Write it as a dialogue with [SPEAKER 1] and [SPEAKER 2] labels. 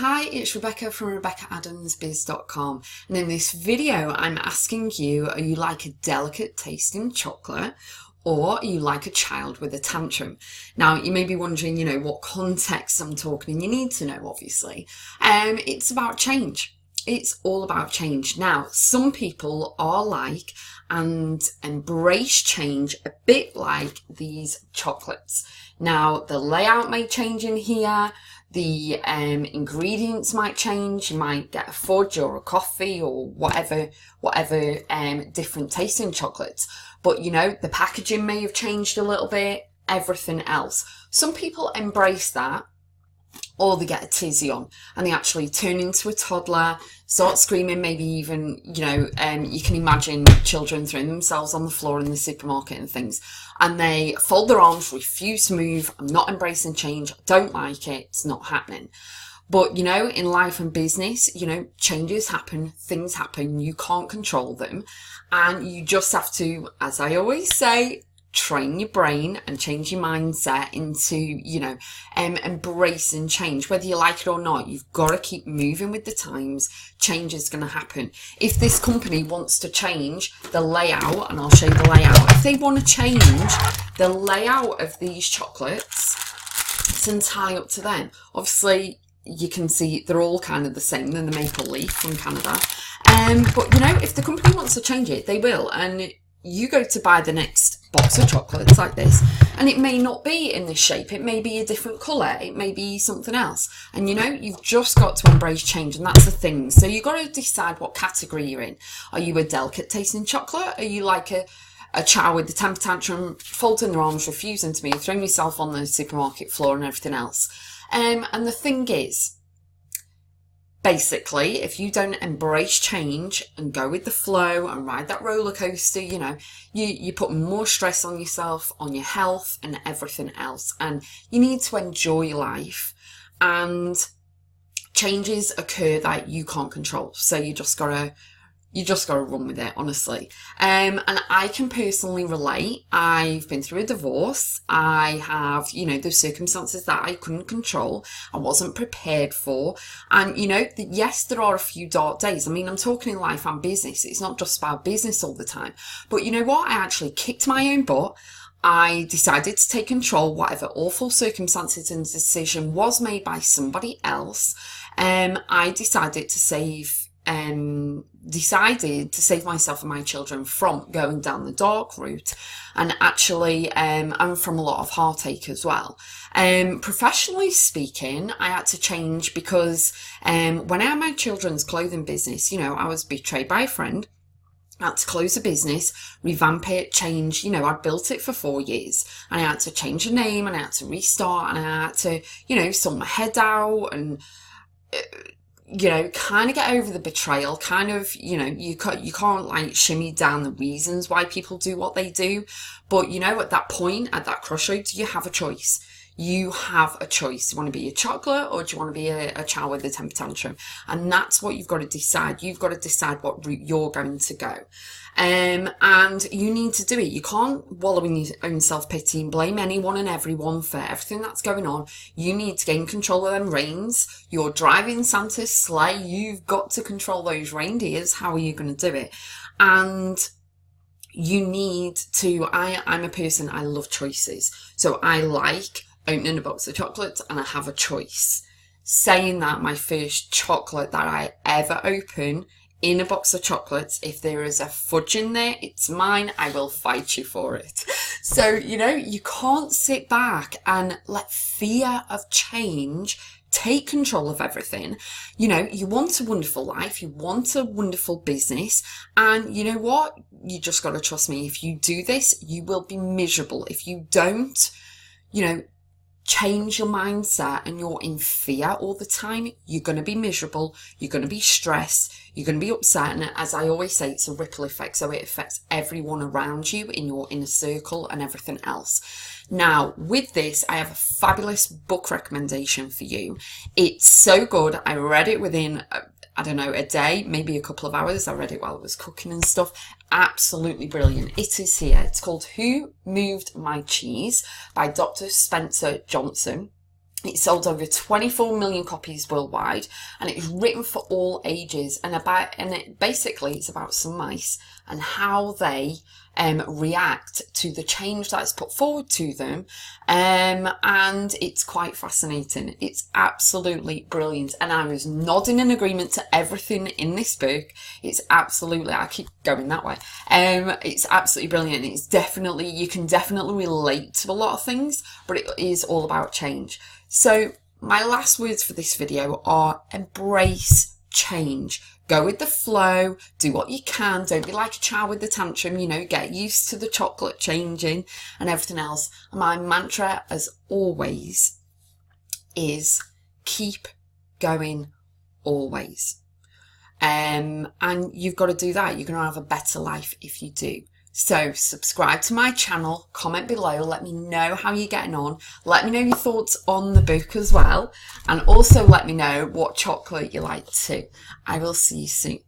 [SPEAKER 1] Hi, it's Rebecca from RebeccaAdamsBiz.com, and in this video I'm asking you, are you like a delicate tasting chocolate or are you like a child with a tantrum? Now you may be wondering, what context I'm talking in. You need to know, obviously. It's about change. It's all about change. Now, some people are like and embrace change a bit like these chocolates. Now, the layout may change in here. The ingredients might change. You might get a fudge or a coffee or whatever different tasting chocolates. But, the packaging may have changed a little bit, everything else. Some people embrace that, or they get a tizzy on and they actually turn into a toddler, start screaming, maybe even, you can imagine children throwing themselves on the floor in the supermarket and things. And they fold their arms, refuse to move. I'm not embracing change. I don't like it. It's not happening. But, in life and business, changes happen, things happen. You can't control them. And you just have to, as I always say, train your brain and change your mindset into, embracing change. Whether you like it or not, you've got to keep moving with the times. Change is going to happen. If this company wants to change the layout, and I'll show you the layout, if they want to change the layout of these chocolates, it's entirely up to them. Obviously, you can see they're all kind of the same. They're the maple leaf from Canada. But, if the company wants to change it, they will. And you go to buy the next box of chocolates like this, and it may not be in this shape. It may be a different colour. It may be something else. And, you've just got to embrace change, and that's the thing. So you've got to decide what category you're in. Are you a delicate tasting chocolate? Are you like a child with the temper tantrum, folding their arms, refusing to move, throwing yourself on the supermarket floor and everything else? And the thing is, basically, if you don't embrace change and go with the flow and ride that roller coaster, you put more stress on yourself, on your health and everything else. And you need to enjoy life, and changes occur that you can't control. So you just gotta run with it, honestly. And I can personally relate. I've been through a divorce. I have, the circumstances that I couldn't control. I wasn't prepared for. And, yes, there are a few dark days. I mean, I'm talking in life and business. It's not just about business all the time. But you know what? I actually kicked my own butt. I decided to take control, whatever awful circumstances and decision was made by somebody else. I decided to save myself and my children from going down the dark route, and actually and from a lot of heartache as well. Professionally speaking, I had to change because when I had my children's clothing business, I was betrayed by a friend. I had to close the business, revamp it, change. I'd built it for 4 years, and I had to change the name, and I had to restart, and I had to, sort my head out and kind of get over the betrayal, kind of, you can't like shimmy down the reasons why people do what they do. But, at that point, at that crossroads, you have a choice. You have a choice. You want to be a chocolate, or do you want to be a child with a temper tantrum? And that's what you've got to decide. You've got to decide what route you're going to go. And you need to do it. You can't wallow in your own self-pity and blame anyone and everyone for everything that's going on. You need to gain control of them reins. You're driving Santa's sleigh. You've got to control those reindeers. How are you going to do it? And you need to, I'm a person, I love choices. So I like opening a box of chocolates and I have a choice. Saying that, my first chocolate that I ever open in a box of chocolates, if there is a fudge in there, it's mine. I will fight you for it. So, you can't sit back and let fear of change take control of everything. You want a wonderful life. You want a wonderful business. And you know what? You just got to trust me. If you do this, you will be miserable. If you don't, change your mindset and you're in fear all the time, you're going to be miserable, you're going to be stressed, you're going to be upset. And as I always say, it's a ripple effect. So it affects everyone around you in your inner circle and everything else. Now, with this, I have a fabulous book recommendation for you. It's so good. I read it within a day, maybe a couple of hours. I read it while I was cooking and stuff. Absolutely brilliant. It is here. It's called Who Moved My Cheese by Dr. Spencer Johnson. It's sold over 24 million copies worldwide, and it's written for all ages. Basically it's about some mice and how they react to the change that's put forward to them, and it's quite fascinating. It's absolutely brilliant, and I was nodding in agreement to everything in this book. It's absolutely, I keep going that way. It's absolutely brilliant. It's definitely, you can definitely relate to a lot of things, but it is all about change. So my last words for this video are embrace change. Go with the flow, do what you can, don't be like a child with the tantrum, you know, get used to the chocolate changing and everything else. And my mantra, as always, is keep going always. And you've got to do that. You're going to have a better life if you do. So subscribe to my channel, comment below, let me know how you're getting on, let me know your thoughts on the book as well, and also let me know what chocolate you like too. I will see you soon.